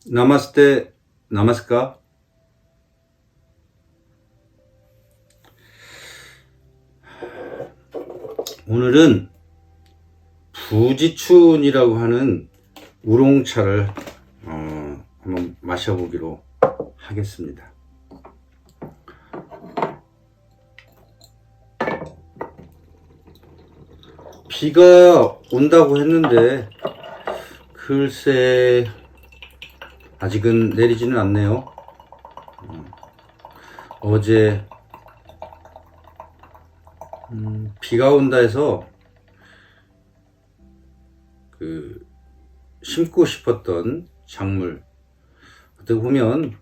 나마스테, 나마스카. 오늘은 부지춘이라고 하는 우롱차를 한번 마셔보기로 하겠습니다. 비가 온다고 했는데 글쎄 아직은 내리지는 않네요. 어제 비가 온다 해서 심고 싶었던 작물, 어떻게 보면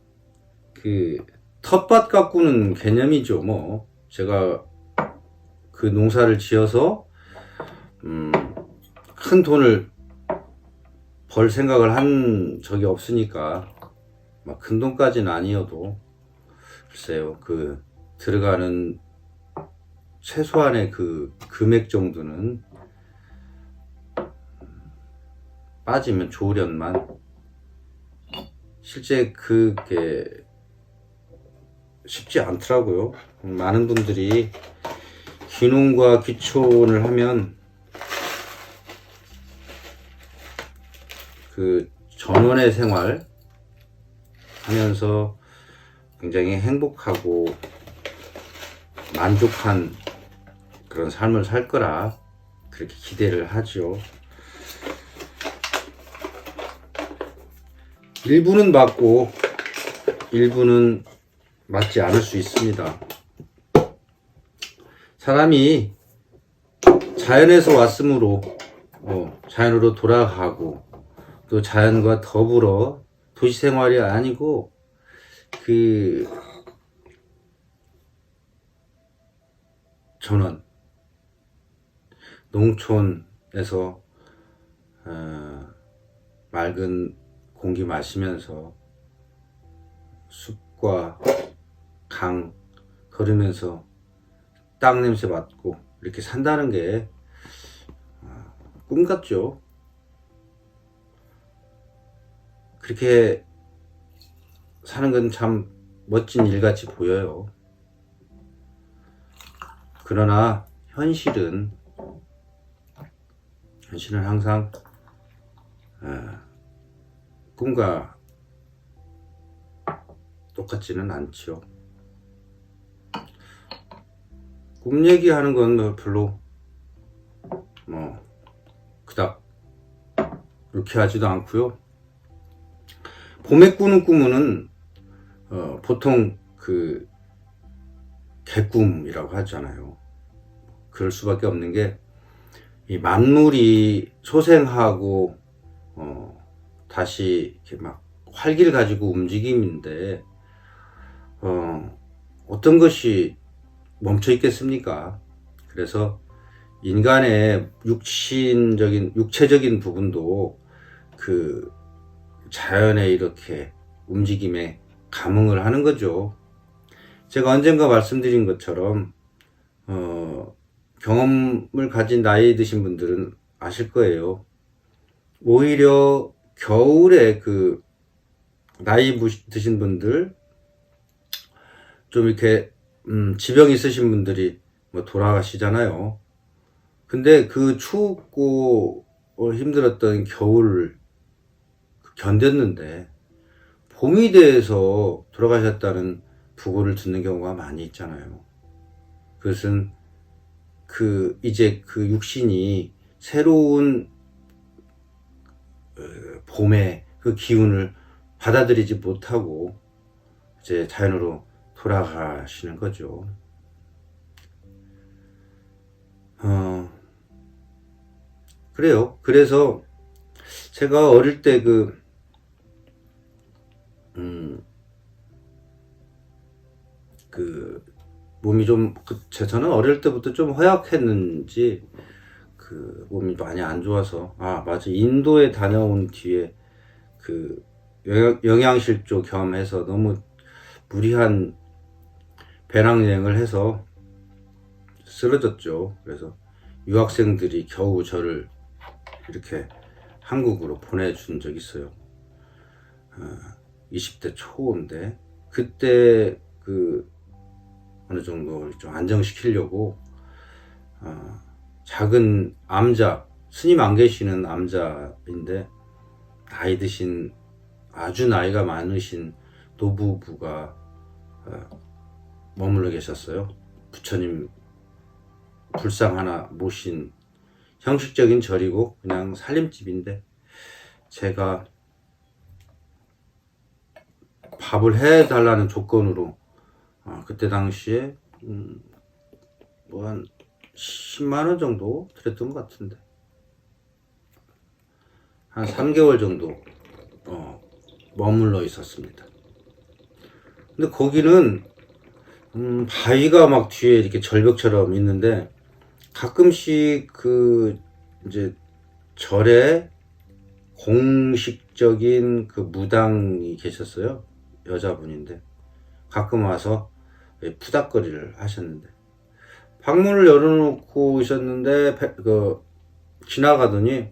텃밭 가꾸는 개념이죠. 뭐 제가 그 농사를 지어서 큰 돈을 벌 생각을 한 적이 없으니까 막 큰 돈까지는 아니어도 글쎄요, 들어가는 최소한의 금액 정도는 빠지면 좋으련만 실제 그게 쉽지 않더라고요. 많은 분들이 귀농과 귀촌을 하면 전원의 생활 하면서 굉장히 행복하고 만족한 그런 삶을 살 거라 그렇게 기대를 하죠. 일부는 맞고 일부는 맞지 않을 수 있습니다. 사람이 자연에서 왔으므로 자연으로 돌아가고 또 자연과 더불어 도시 생활이 아니고 전원 농촌에서 맑은 공기 마시면서 숲과 강 걸으면서 땅 냄새 맡고 이렇게 산다는 게 꿈 같죠. 그렇게 사는 건 참 멋진 일같이 보여요. 그러나 현실은 항상 꿈과 똑같지는 않죠. 꿈 얘기하는 건 별로 그닥 유쾌하지도 않고요. 봄에 꾸는 꿈은 보통 개꿈이라고 하잖아요. 그럴 수밖에 없는 게 이 만물이 소생하고 다시 이렇게 막 활기를 가지고 움직임인데 어떤 것이 멈춰 있겠습니까? 그래서 인간의 육체적인 부분도 자연의 이렇게 움직임에 감응을 하는 거죠. 제가 언젠가 말씀드린 것처럼 경험을 가진 나이 드신 분들은 아실 거예요. 오히려 겨울에 나이 드신 분들, 좀 이렇게 지병 있으신 분들이 돌아가시잖아요. 근데 춥고 힘들었던 겨울을 견뎠는데 봄이 돼서 돌아가셨다는 부고를 듣는 경우가 많이 있잖아요. 그것은 이제 육신이 새로운 봄의 기운을 받아들이지 못하고 이제 자연으로 돌아가시는 거죠. 그래요. 그래서 제가 어릴 때 몸이 저는 어릴 때부터 좀 허약했는지 몸이 많이 안 좋아서, 맞아, 인도에 다녀온 뒤에 영양실조 겸해서 너무 무리한 배낭여행을 해서 쓰러졌죠. 그래서 유학생들이 겨우 저를 이렇게 한국으로 보내준 적이 있어요. 20대 초인데, 그때 그 어느 정도 좀 안정시키려고 작은 암자, 스님 안 계시는 암자인데 나이 드신, 아주 나이가 많으신 노부부가 머물러 계셨어요. 부처님 불상 하나 모신 형식적인 절이고 그냥 살림집인데, 제가 밥을 해달라는 조건으로 그때 당시에 뭐 한 10만원 정도 드렸던 것 같은데, 한 3개월 정도 머물러 있었습니다. 근데 거기는 바위가 막 뒤에 이렇게 절벽처럼 있는데, 가끔씩 그 이제 절에 공식적인 그 무당이 계셨어요. 여자분인데 가끔 와서 푸닥거리를 하셨는데, 방문을 열어놓고 있었는데 지나가더니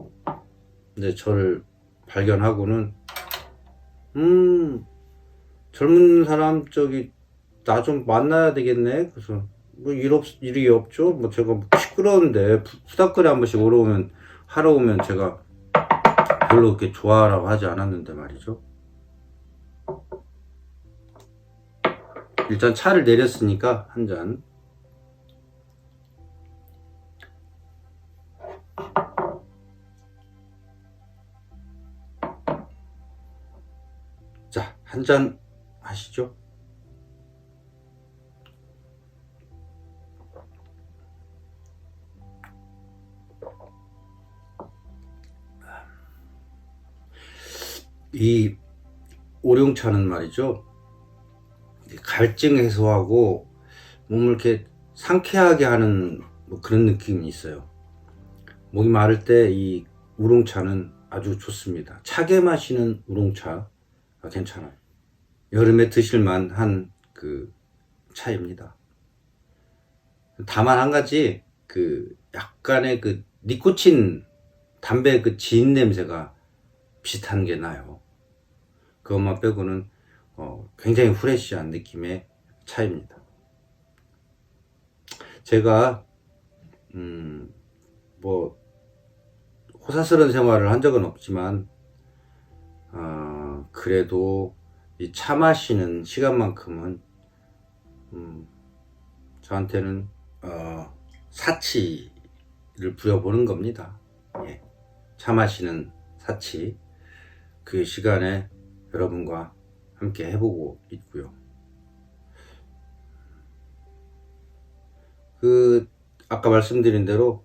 이제 저를 발견하고는 젊은 사람 나 좀 만나야 되겠네. 그래서 뭐 일이 없죠. 뭐 제가 시끄러운데 푸닥거리 한 번씩 하러 오면 제가 별로 그렇게 좋아라고 하지 않았는데 말이죠. 일단 차를 내렸으니까 한 잔. 자, 한 잔 하시죠. 이 오룡차는 말이죠, 갈증 해소하고 몸을 이렇게 상쾌하게 하는 뭐 그런 느낌이 있어요. 목이 마를 때 이 우롱차는 아주 좋습니다. 차게 마시는 우롱차 괜찮아요. 여름에 드실만 한 그 차입니다. 다만 한 가지, 그 약간의 그 니코틴, 담배 그 진 냄새가 비슷한 게 나요. 그것만 빼고는 굉장히 프레시한 느낌의 차입니다. 제가 뭐 호사스러운 생활을 한 적은 없지만 그래도 이 차 마시는 시간만큼은 저한테는 사치를 부려보는 겁니다. 예. 차 마시는 사치, 그 시간에 여러분과 함께 해보고 있고요. 아까 말씀드린 대로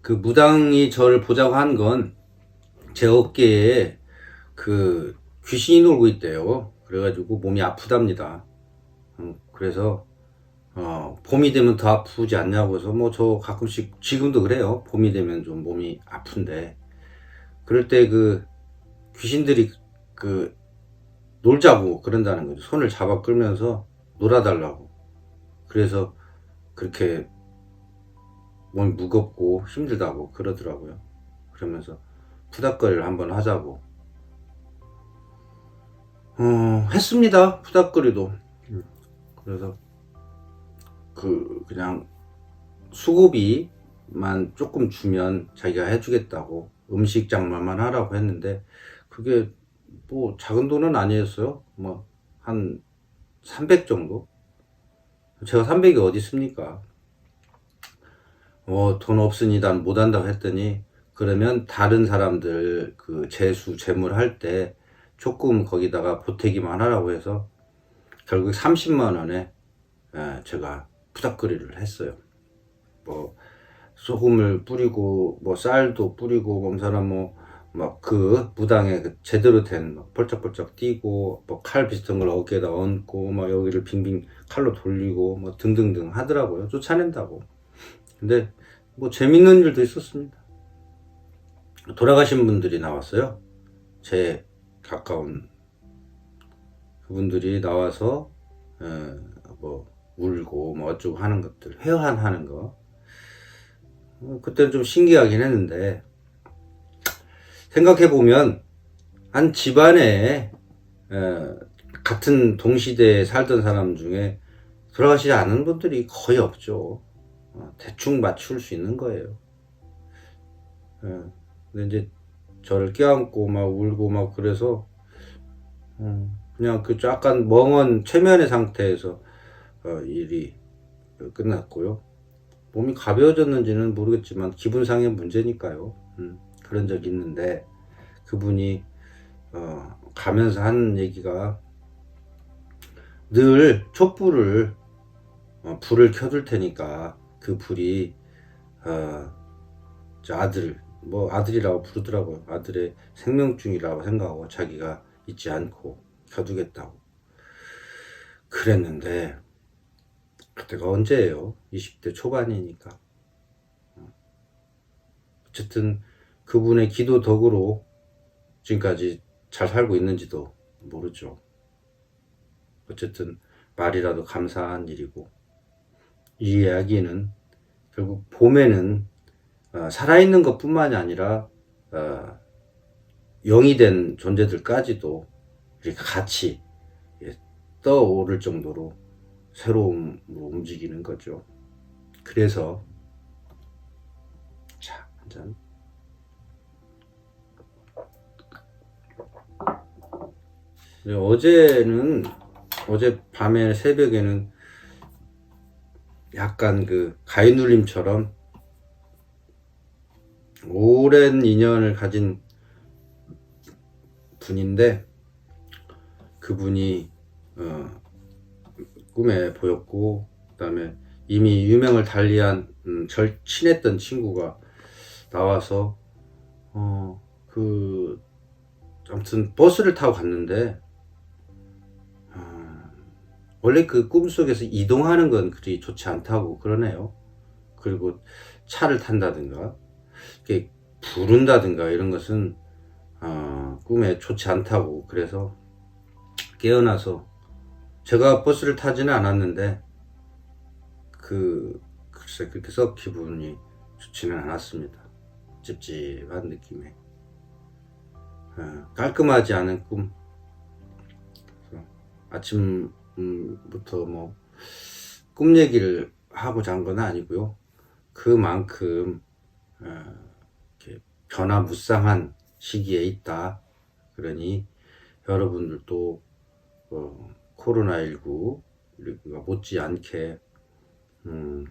그 무당이 저를 보자고 한 건 제 어깨에 그 귀신이 놀고 있대요. 그래가지고 몸이 아프답니다. 그래서 봄이 되면 더 아프지 않냐고 해서 뭐 저 가끔씩 지금도 그래요. 봄이 되면 좀 몸이 아픈데, 그럴 때 그 귀신들이 그 놀자고 그런다는 거죠. 손을 잡아 끌면서 놀아달라고. 그래서 그렇게 몸이 무겁고 힘들다고 그러더라고요. 그러면서 푸닥거리를 한번 하자고 했습니다. 푸닥거리도. 그래서 그냥 수고비만 조금 주면 자기가 해주겠다고, 음식 장만만 하라고 했는데, 그게 뭐 작은 돈은 아니었어요. 뭐 한 300 정도? 제가 300이 어디 있습니까? 돈 없으니 난 못한다고 했더니, 그러면 다른 사람들 그 재물 할 때 조금 거기다가 보태기만 하라고 해서 결국 30만 원에 제가 푸닥거리를 했어요. 뭐 소금을 뿌리고 뭐 쌀도 뿌리고, 몸사람 막 그 무당에 그 제대로 된 막 펄쩍펄쩍 뛰고, 뭐 칼 비슷한 걸 어깨에다 얹고, 막 여기를 빙빙 칼로 돌리고 뭐 등등등 하더라고요. 쫓아낸다고. 근데 뭐 재밌는 일도 있었습니다. 돌아가신 분들이 나왔어요. 제 가까운 그분들이 나와서 뭐 울고 뭐 어쩌고 하는 것들, 회환하는 거. 그때는 좀 신기하긴 했는데, 생각해보면 한 집안에 같은 동시대에 살던 사람 중에 돌아가시지 않은 분들이 거의 없죠. 대충 맞출 수 있는 거예요. 근데 이제 저를 껴안고 막 울고 막 그래서 그냥 그 약간 멍한 최면의 상태에서 일이 끝났고요. 몸이 가벼워졌는지는 모르겠지만 기분상의 문제니까요. 그런 적이 있는데, 그분이 가면서 하는 얘기가, 늘 촛불을 불을 켜둘 테니까 그 불이 저 아들이라고 부르더라고요. 아들의 생명줄이라고 생각하고 자기가 잊지 않고 켜두겠다고 그랬는데, 그때가 언제예요? 20대 초반이니까. 어쨌든 그분의 기도 덕으로 지금까지 잘 살고 있는지도 모르죠. 어쨌든 말이라도 감사한 일이고, 이 이야기는 결국 봄에는 살아있는 것 뿐만이 아니라 영이 된 존재들까지도 이렇게 같이 떠오를 정도로 새로움으로 움직이는 거죠. 그래서 자, 한잔. 어제 밤에 새벽에는 약간 그 가위눌림처럼 오랜 인연을 가진 분인데, 그분이 꿈에 보였고, 그 다음에 이미 유명을 달리한 친했던 친구가 나와서 아무튼 버스를 타고 갔는데, 원래 그 꿈속에서 이동하는 건 그리 좋지 않다고 그러네요. 그리고 차를 탄다든가 이렇게 부른다든가 이런 것은 꿈에 좋지 않다고. 그래서 깨어나서, 제가 버스를 타지는 않았는데 글쎄 그렇게 썩 기분이 좋지는 않았습니다. 찝찝한 느낌에 깔끔하지 않은 꿈. 아침부터 뭐 꿈 얘기를 하고 잔 건 아니고요. 그만큼 이렇게 변화무쌍한 시기에 있다. 그러니 여러분들도 코로나19가 못지않게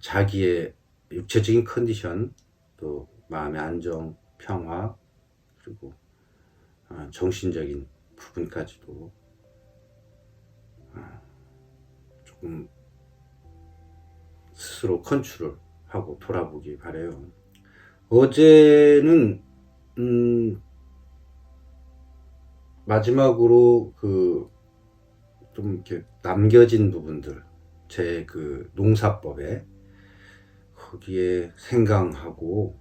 자기의 육체적인 컨디션, 또 마음의 안정, 평화, 그리고 정신적인 부분까지도 조금 스스로 컨트롤하고 돌아보기 바래요. 어제는 마지막으로 좀 이렇게 남겨진 부분들, 제 농사법에 거기에 생강하고,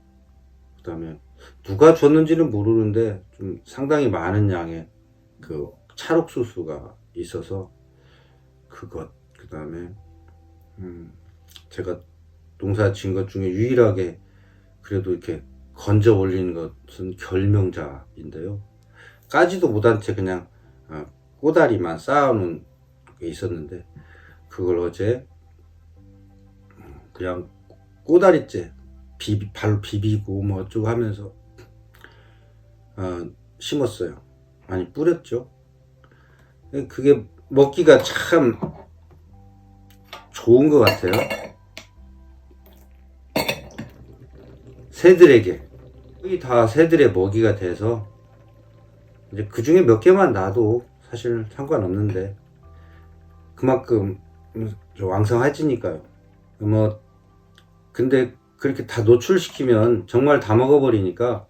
그 다음에 누가 줬는지는 모르는데 좀 상당히 많은 양의 찰옥수수가 있어서 그것, 그 다음에 제가 농사 지은 것 중에 유일하게 그래도 이렇게 건져 올린 것은 결명자인데요. 까지도 못한 채 그냥 꼬다리만 쌓아놓은 게 있었는데, 그걸 어제 그냥 꼬다리째 발로 비비고 뭐 어쩌고 하면서 심었어요. 아니, 뿌렸죠. 그게 먹기가 참 좋은 것 같아요. 새들에게 거의 다 새들의 먹이가 돼서, 이제 그 중에 몇 개만 놔도 사실 상관없는데 그만큼 왕성해지니까요. 뭐 근데 그렇게 다 노출시키면 정말 다 먹어버리니까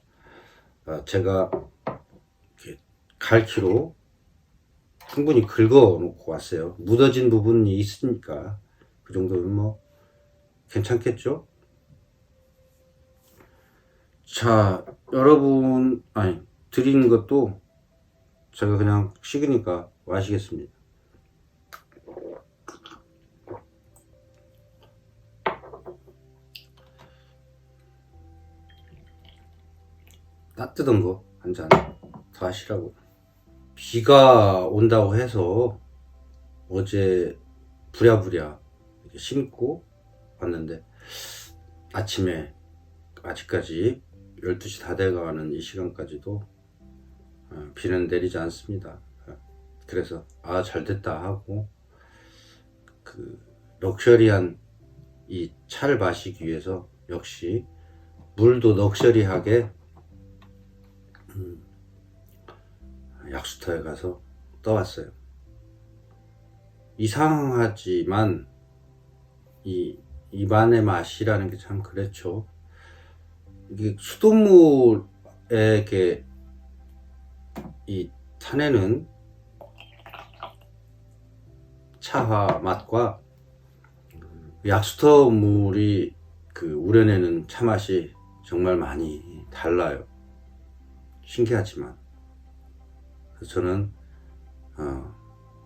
제가 이렇게 갈퀴로 충분히 긁어 놓고 왔어요. 묻어진 부분이 있으니까 그 정도면 뭐 괜찮겠죠. 자, 여러분, 드리는 것도 제가 그냥 식으니까 마시겠습니다. 따뜻한 거 한 잔 더 하시라고. 비가 온다고 해서 어제 부랴부랴 이렇게 심고 왔는데 아침에 아직까지 12시 다 돼가는 이 시간까지도 비는 내리지 않습니다. 그래서 잘 됐다 하고 그 럭셔리한 이 차를 마시기 위해서 역시 물도 럭셔리하게 약수터에 가서 떠왔어요. 이상하지만 이 입안의 맛이라는 게 참 그렇죠. 이게 수돗물에 이렇게 이 타내는 차와 맛과 약수터 물이 그 우려내는 차 맛이 정말 많이 달라요. 신기하지만. 그래서 저는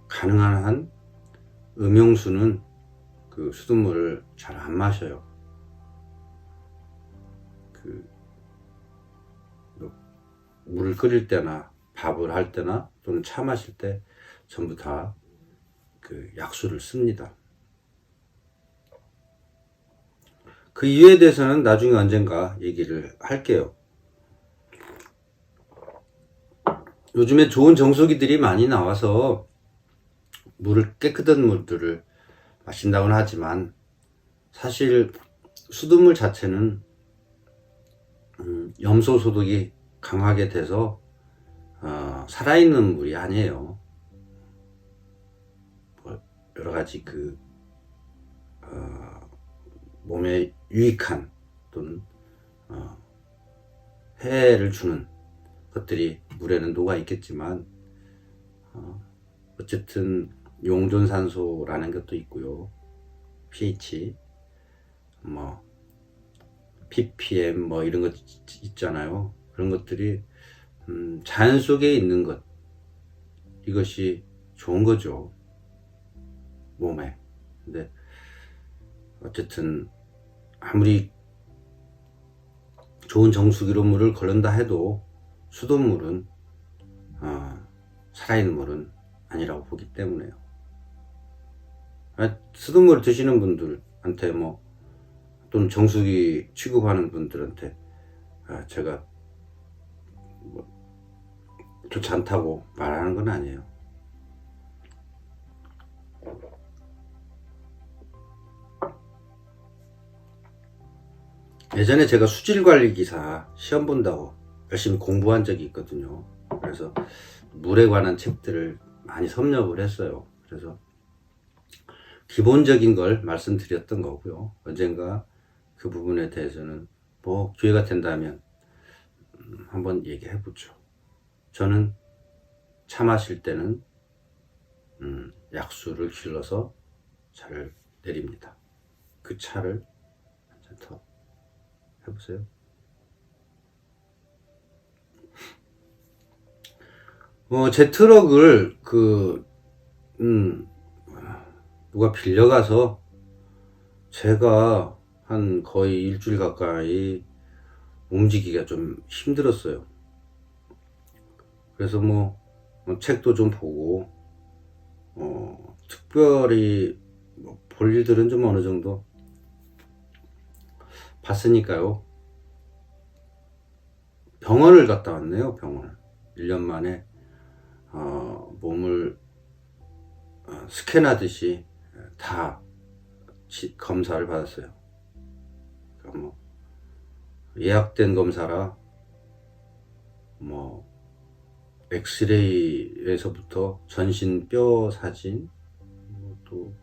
가능한 한 음용수는 그 수돗물을 잘 안 마셔요. 물을 끓일 때나 밥을 할 때나 또는 차 마실 때 전부 다 그 약수를 씁니다. 그 이유에 대해서는 나중에 언젠가 얘기를 할게요. 요즘에 좋은 정수기들이 많이 나와서 물을 깨끗한 물들을 마신다고는 하지만 사실 수돗물 자체는 염소 소독이 강하게 돼서 살아있는 물이 아니에요. 여러 가지 몸에 유익한 또는 해를 주는 것들이 물에는 녹아 있겠지만 어쨌든 용존산소라는 것도 있고요. pH, ppm 이런 것 있잖아요. 그런 것들이 자연 속에 있는 것, 이것이 좋은 거죠, 몸에. 근데 어쨌든 아무리 좋은 정수기로 물을 걸른다 해도 수돗물은 살아있는 물은 아니라고 보기 때문에요. 수돗물 드시는 분들한테 또는 정수기 취급하는 분들한테 제가 좋지 않다고 말하는 건 아니에요. 예전에 제가 수질관리기사 시험 본다고 열심히 공부한 적이 있거든요. 그래서 물에 관한 책들을 많이 섭렵을 했어요. 그래서 기본적인 걸 말씀드렸던 거고요. 언젠가 그 부분에 대해서는 기회가 된다면 한번 얘기해 보죠. 저는 차 마실 때는 약수를 길러서 차를 내립니다. 그 차를 한 잔 더 해보세요. 제 트럭을 누가 빌려가서 제가 한 거의 일주일 가까이 움직이기가 좀 힘들었어요. 그래서 책도 좀 보고 특별히 볼 일들은 좀 어느 정도 봤으니까요. 병원을 갔다 왔네요. 병원을 1년 만에 몸을 스캔하듯이 다 검사를 받았어요. 그러니까 예약된 검사라 엑스레이에서부터 전신 뼈 사진, 또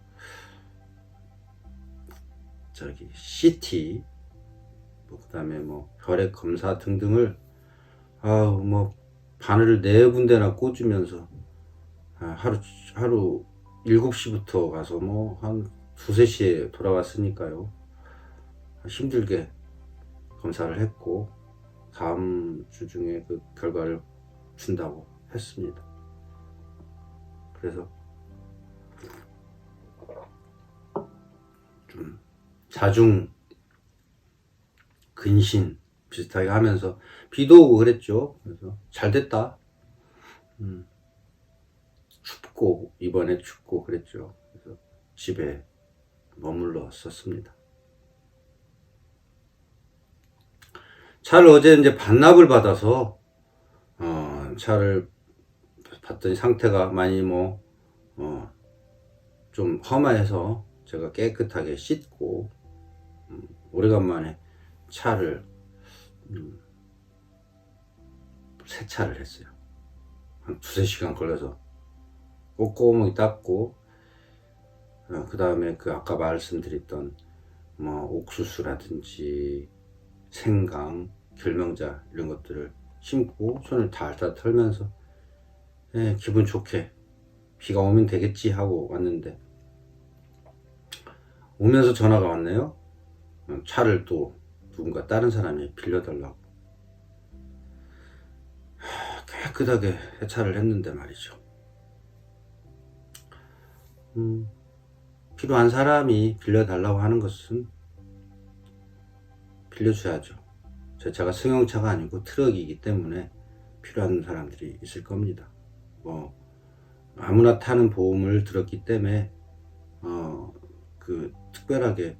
CT, 그다음에 혈액 검사 등등을 바늘을 4군데나 꽂으면서 하루 7시부터 가서 한 2~3시에 돌아왔으니까요. 힘들게 검사를 했고 다음 주 중에 그 결과를 준다고 했습니다. 그래서 좀 자중 근신 비슷하게 하면서 비도 오고 그랬죠. 그래서 잘 됐다. 춥고 이번에 춥고 그랬죠. 그래서 집에 머물렀었습니다. 차를 어제 이제 반납을 받아서 차를 봤더니 상태가 많이 좀 험해서 제가 깨끗하게 씻고 오래간만에 차를 세차를 했어요. 한 2~3시간 걸려서 꼼꼼하게 닦고 그 다음에 그 아까 말씀드렸던 옥수수라든지 생강, 결명자 이런 것들을 심고 손을 달달 털면서 기분 좋게 비가 오면 되겠지 하고 왔는데 오면서 전화가 왔네요. 차를 또 누군가 다른 사람이 빌려달라고. 깨끗하게 해차를 했는데 말이죠. 필요한 사람이 빌려달라고 하는 것은 빌려줘야죠. 제 차가 승용차가 아니고 트럭이기 때문에 필요한 사람들이 있을 겁니다. 아무나 타는 보험을 들었기 때문에 특별하게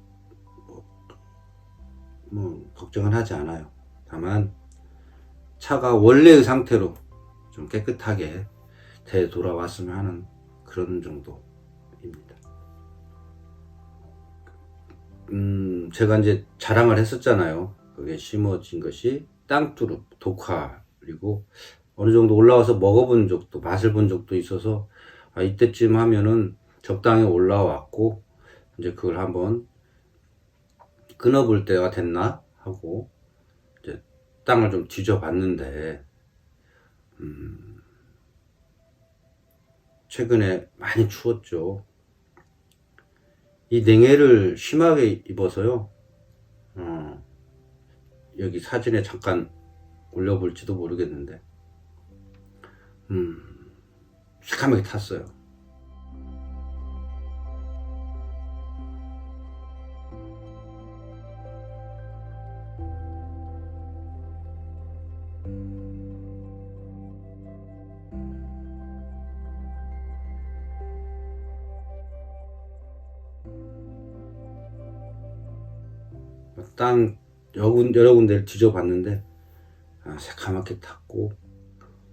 걱정은 하지 않아요. 다만 차가 원래의 상태로 좀 깨끗하게 되돌아왔으면 하는 그런 정도입니다. 제가 이제 자랑을 했었잖아요. 그게 심어진 것이 땅두릅, 독화, 그리고 어느 정도 올라와서 먹어본 적도, 맛을 본 적도 있어서 이때쯤 하면은 적당히 올라왔고 이제 그걸 한번 끊어볼 때가 됐나 하고 이제 땅을 좀 뒤져봤는데 최근에 많이 추웠죠. 이 냉해를 심하게 입어서요. 여기 사진에 잠깐 올려볼지도 모르겠는데 새카맣게 탔어요. 땅 여러 군데를 뒤져봤는데 새카맣게 탔고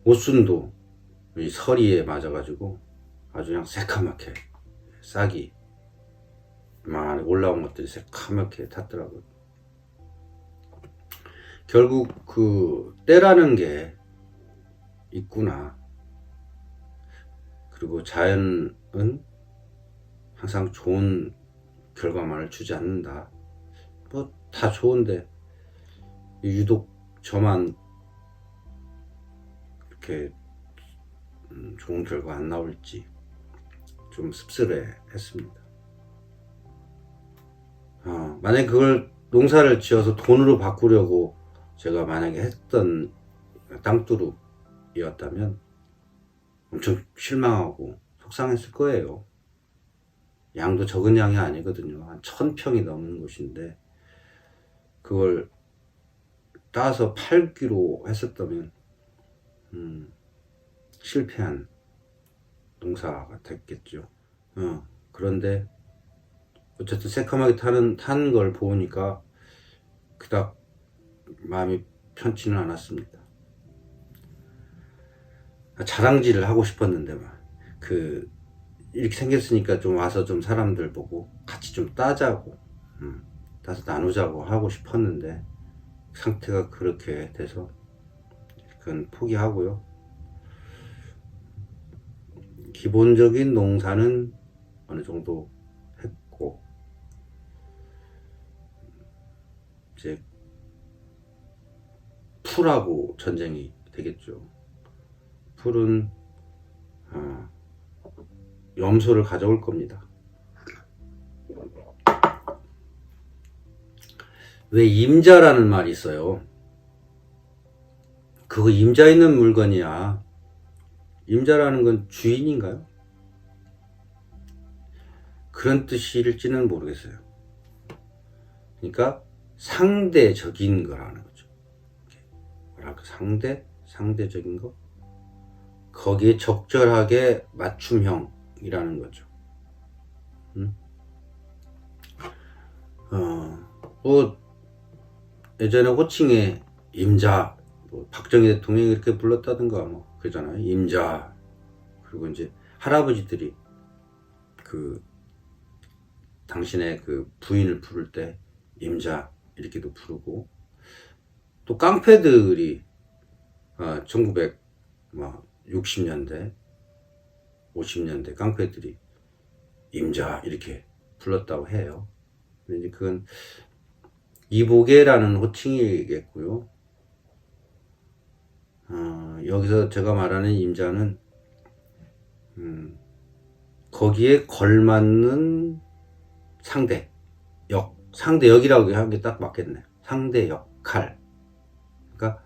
옷순도 이 서리에 맞아가지고 아주 그냥 새카맣게 싹이 막 올라온 것들이 새카맣게 탔더라고요. 결국 그 때라는 게 있구나. 그리고 자연은 항상 좋은 결과만을 주지 않는다. 다 좋은데 유독 저만 이렇게 좋은 결과 안 나올지 좀 씁쓸해 했습니다. 만약에 그걸 농사를 지어서 돈으로 바꾸려고 제가 만약에 했던 땅두릅이었다면 엄청 실망하고 속상했을 거예요. 양도 적은 양이 아니거든요. 한 1000평이 넘는 곳인데 그걸 따서 팔기로 했었다면 실패한 농사가 됐겠죠. 그런데 어쨌든 새카맣게 탄 걸 보니까 그닥 마음이 편치는 않았습니다. 자랑질을 하고 싶었는데 이렇게 생겼으니까 좀 와서 좀 사람들 보고 같이 좀 따자고 따서 나누자고 하고 싶었는데 상태가 그렇게 돼서 그건 포기하고요. 기본적인 농사는 어느 정도 했고 이제 풀하고 전쟁이 되겠죠. 풀은 염소를 가져올 겁니다. 왜 임자라는 말이 있어요. 그거 임자 있는 물건이야. 임자라는 건 주인인가요? 그런 뜻일지는 모르겠어요. 그러니까 상대적인 거라는 거죠. 상대적인 거? 거기에 적절하게 맞춤형이라는 거죠. 뭐 예전에 호칭에 임자, 뭐 박정희 대통령이 이렇게 불렀다든가 뭐 그러잖아요. 임자. 그리고 이제 할아버지들이 그 당신의 그 부인을 부를 때 임자 이렇게도 부르고, 또 깡패들이 1960년대 50년대 깡패들이 임자 이렇게 불렀다고 해요. 근데 이제 그건 이보계라는 호칭이겠고요. 여기서 제가 말하는 임자는 거기에 걸맞는 상대역이라고 하는 게 딱 맞겠네. 상대 역할. 그러니까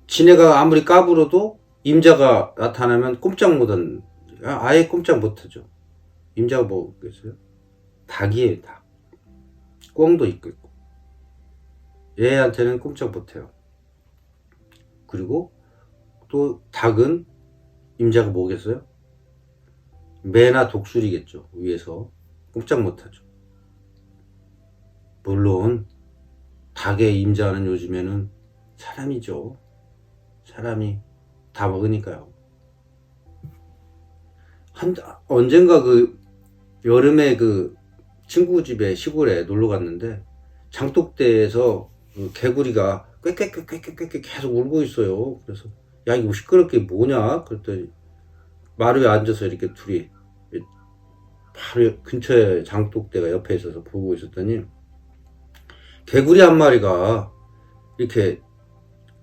지네가 아무리 까불어도 임자가 나타나면 꼼짝 못한, 아예 꼼짝 못하죠. 임자가 뭐겠어요? 닭이에요, 닭. 꿩도 있고 얘한테는 꼼짝 못해요. 그리고 또 닭은 임자가 뭐겠어요? 매나 독수리겠죠. 위에서 꼼짝 못하죠. 물론 닭의 임자는 요즘에는 사람이죠. 사람이 다 먹으니까요. 언젠가 그 여름에 그 친구 집에 시골에 놀러 갔는데 장독대에서 그 개구리가 꽥꽥꽥꽥꽥 계속 울고 있어요. 그래서 야, 이거 시끄럽게 뭐냐? 그랬더니 마루에 앉아서 이렇게 둘이 바로 근처에 장독대가 옆에 있어서 보고 있었더니 개구리 한 마리가 이렇게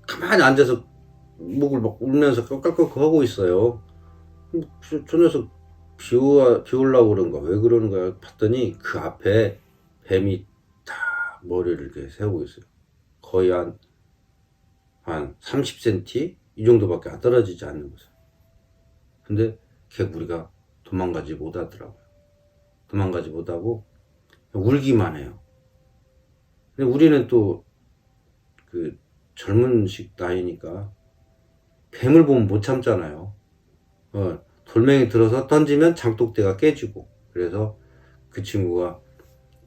가만히 앉아서 목을 막 울면서 꺽꺽꺽 하고 있어요. 저 녀석 비우려고 그런가? 왜 그러는 거야? 봤더니 그 앞에 뱀이 다 머리를 이렇게 세우고 있어요. 거의 한 30cm? 이 정도밖에 안 떨어지지 않는 거죠. 근데 개구리가 도망가지 못하더라고요. 도망가지 못하고 울기만 해요. 근데 우리는 또 그 젊은식 나이니까 뱀을 보면 못 참잖아요. 돌멩이 들어서 던지면 장독대가 깨지고, 그래서 그 친구가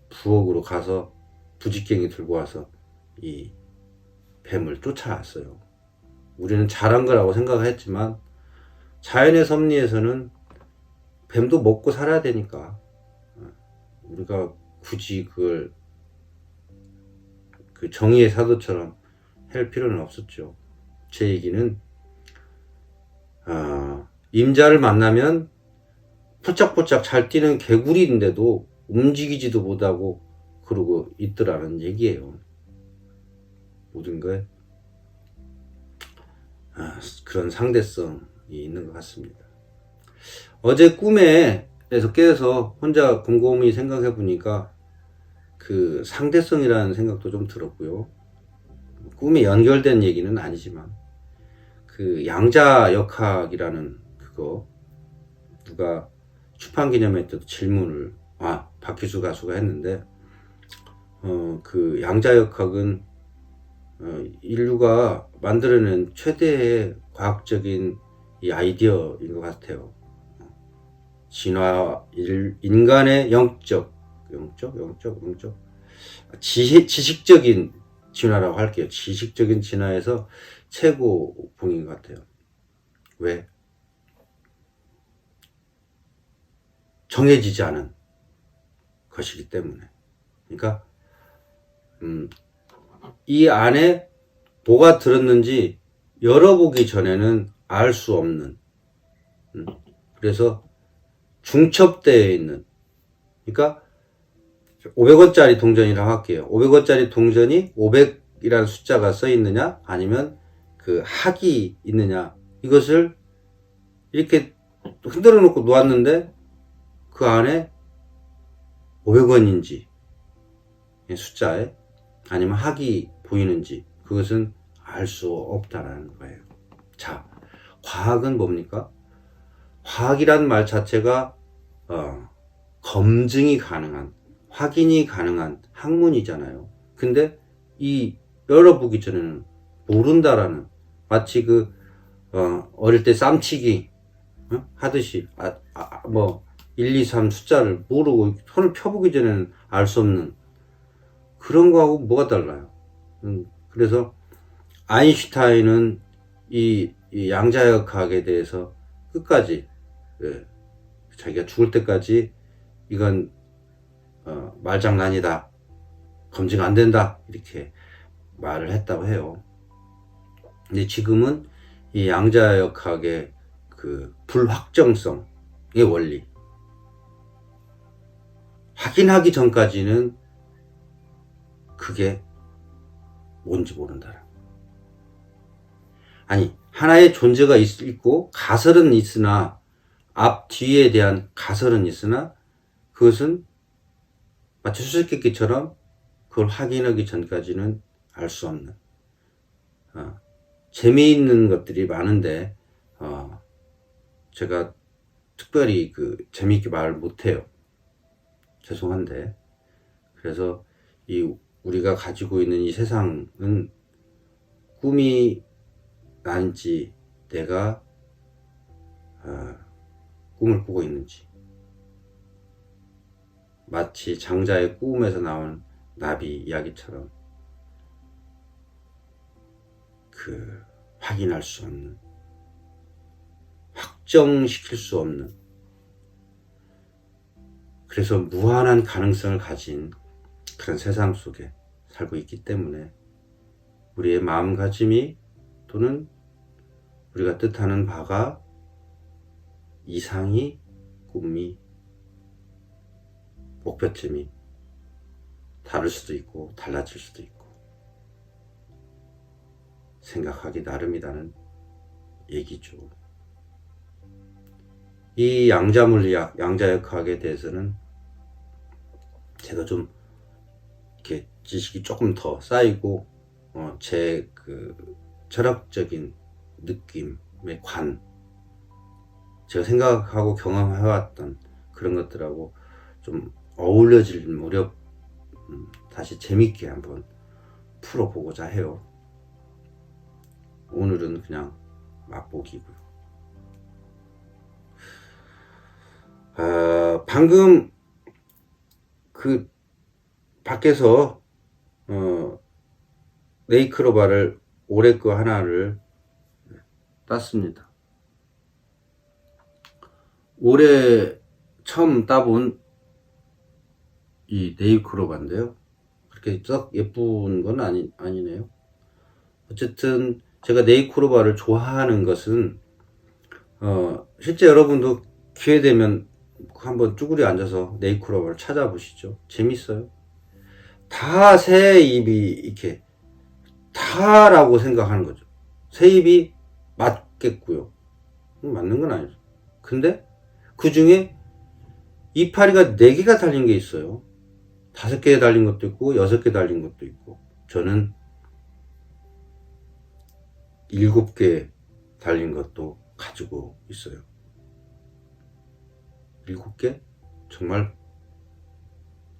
부엌으로 가서 부직갱이 들고 와서 이 뱀을 쫓아왔어요. 우리는 잘한 거라고 생각을 했지만 자연의 섭리에서는 뱀도 먹고 살아야 되니까 우리가 굳이 그걸 그 정의의 사도처럼 할 필요는 없었죠. 제 얘기는 임자를 만나면 포짝포짝 잘 뛰는 개구리인데도 움직이지도 못하고 그러고 있더라는 얘기예요. 모든 거에 그런 상대성이 있는 것 같습니다. 어제 꿈에서 깨서 혼자 곰곰이 생각해 보니까 그 상대성이라는 생각도 좀 들었고요. 꿈에 연결된 얘기는 아니지만 그 양자역학이라는 그거 누가 출판기념회 때도 질문을 박희수 가수가 했는데 그 양자역학은 인류가 만들어낸 최대의 과학적인 이 아이디어인 것 같아요. 인간의 영적 지식적인 진화라고 할게요. 지식적인 진화에서 최고봉인 것 같아요. 왜? 정해지지 않은 것이기 때문에. 그러니까 이 안에 뭐가 들었는지 열어보기 전에는 알 수 없는, 그래서 중첩되어 있는, 그러니까 500원짜리 동전이라고 할게요. 500원짜리 동전이 500이라는 숫자가 써 있느냐 아니면 그 학이 있느냐, 이것을 이렇게 흔들어 놓고 놓았는데 그 안에 500원인지 숫자에 아니면 학이 보이는지 그것은 알 수 없다라는 거예요. 자, 과학은 뭡니까? 과학이란 말 자체가 검증이 가능한, 확인이 가능한 학문이잖아요. 근데 이 열어보기 전에는 모른다라는, 마치 어릴 때 쌈치기 하듯이, 뭐 1, 2, 3 숫자를 모르고 손을 펴보기 전에는 알 수 없는 그런 거하고 뭐가 달라요. 그래서 아인슈타인은 이 양자역학에 대해서 끝까지, 자기가 죽을 때까지 이건 말장난이다, 검증 안 된다, 이렇게 말을 했다고 해요. 근데 지금은 이 양자역학의 그 불확정성의 원리, 확인하기 전까지는 그게 뭔지 모른다. 아니, 하나의 존재가 있고 가설은 있으나, 앞 뒤에 대한 가설은 있으나, 그것은 마치 수수께끼처럼 그걸 확인하기 전까지는 알 수 없는, 재미있는 것들이 많은데 제가 특별히 재미있게 말을 못해요. 죄송한데. 그래서 우리가 가지고 있는 이 세상은 꿈이 난지, 내가 꿈을 꾸고 있는지, 마치 장자의 꿈에서 나온 나비 이야기처럼 확인할 수 없는, 확정시킬 수 없는, 그래서 무한한 가능성을 가진 그런 세상 속에 살고 있기 때문에 우리의 마음가짐이, 또는 우리가 뜻하는 바가, 이상이, 꿈이, 목표점이 다를 수도 있고 달라질 수도 있고 생각하기 나름이라는 얘기죠. 이 양자물리학, 양자역학에 대해서는 제가 좀 이렇게 지식이 조금 더 쌓이고 제 철학적인 느낌의 제가 생각하고 경험해왔던 그런 것들하고 좀 어울려질 무렵 다시 재밌게 한번 풀어보고자 해요. 오늘은 그냥 맛보기고요. 방금 밖에서 네이크로바를 올해 거 하나를 땄습니다. 올해 처음 따본 이 네이크로바인데요. 그렇게 썩 예쁜 건 아니네요. 어쨌든 제가 네이크로바를 좋아하는 것은 실제 여러분도 기회 되면 한번 쭈그려 앉아서 네이크로바를 찾아보시죠. 재밌어요. 다 새 입이 이렇게 다라고 생각하는 거죠. 새 입이 맞겠고요. 맞는 건 아니죠. 근데 그 중에 이파리가 4개가 달린 게 있어요. 5개 달린 것도 있고 6개 달린 것도 있고, 저는 7개 달린 것도 가지고 있어요. 7개? 정말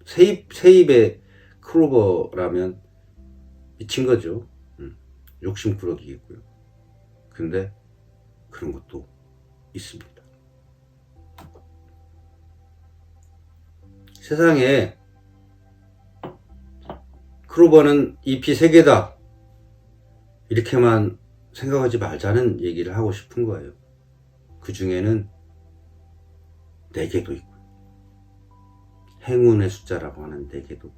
새 입의 클로버라면 미친 거죠. 욕심꾸러기겠고요. 근데 그런 것도 있습니다. 세상에 클로버는 잎이 3개다, 이렇게만 생각하지 말자는 얘기를 하고 싶은 거예요. 그 중에는 4개도 있고, 행운의 숫자라고 하는 4개도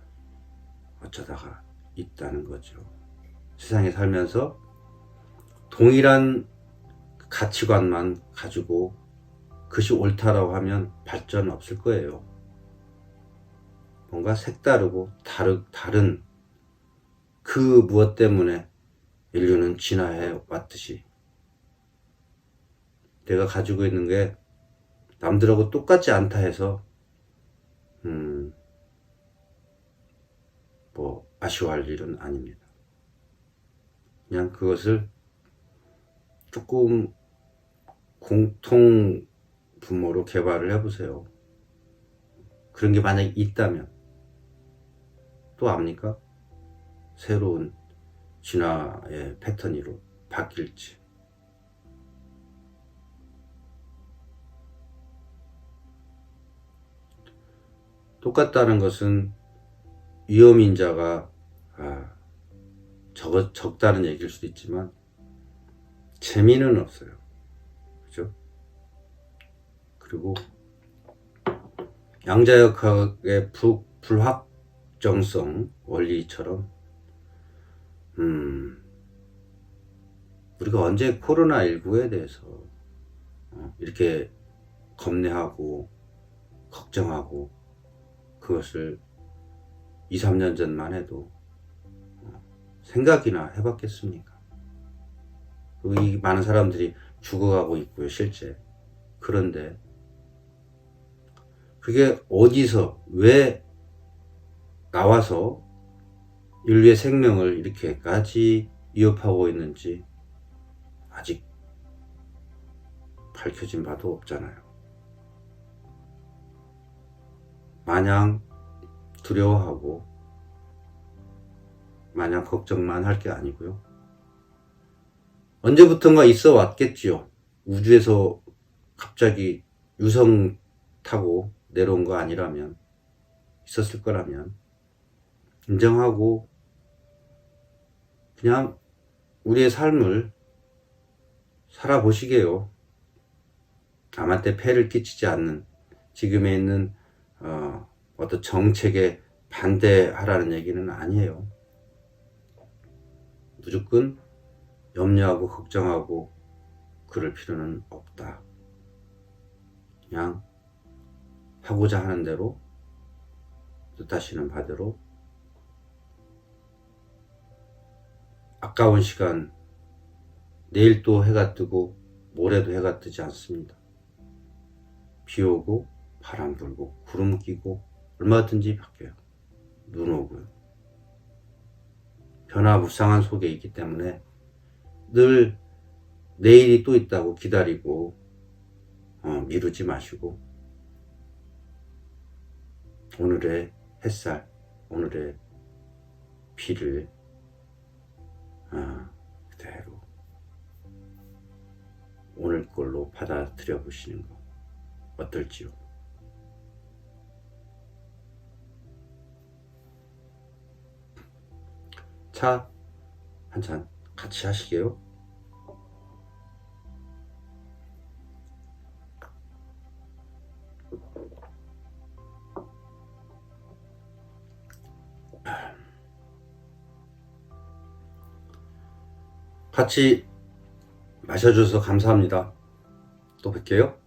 어쩌다가 있다는 거죠. 세상에 살면서 동일한 가치관만 가지고 그것이 옳다라고 하면 발전은 없을 거예요. 뭔가 색다르고 다른 그 무엇 때문에 인류는 진화해 왔듯이, 내가 가지고 있는 게 남들하고 똑같지 않다 해서 뭐 아쉬워할 일은 아닙니다. 그냥 그것을 조금 공통 분모로 개발을 해보세요. 그런 게 만약에 있다면 또 압니까? 새로운 진화의 패턴으로 바뀔지. 똑같다는 것은 위험인자가 적다는 얘기일 수도 있지만 재미는 없어요. 그죠? 그리고 양자역학의 불확정성 원리처럼 우리가 언제 코로나19에 대해서 이렇게 겁내하고 걱정하고 그것을 2, 3년 전만 해도 생각이나 해봤겠습니까? 이 많은 사람들이 죽어가고 있고요, 실제. 그런데 그게 어디서 왜 나와서 인류의 생명을 이렇게까지 위협하고 있는지 아직 밝혀진 바도 없잖아요. 마냥 두려워하고 마냥 걱정만 할 게 아니고요. 언제부턴가 있어 왔겠지요. 우주에서 갑자기 유성 타고 내려온 거 아니라면, 있었을 거라면 인정하고 그냥 우리의 삶을 살아보시게요. 남한테 폐를 끼치지 않는 지금에 있는 어떤 정책에 반대하라는 얘기는 아니에요. 무조건 염려하고 걱정하고 그럴 필요는 없다. 그냥 하고자 하는 대로 뜻하시는 바대로 아까운 시간, 내일 또 해가 뜨고 모레도 해가 뜨지 않습니다. 비 오고 바람 불고 구름 끼고 얼마든지 바뀌어요. 눈 오고요. 변화무쌍한 속에 있기 때문에 늘 내일이 또 있다고 기다리고 미루지 마시고 오늘의 햇살, 오늘의 비를 그대로 오늘 걸로 받아들여 보시는 거 어떨지요? 차 한잔 같이 하시게요? 같이 마셔줘서 감사합니다. 또 뵐게요.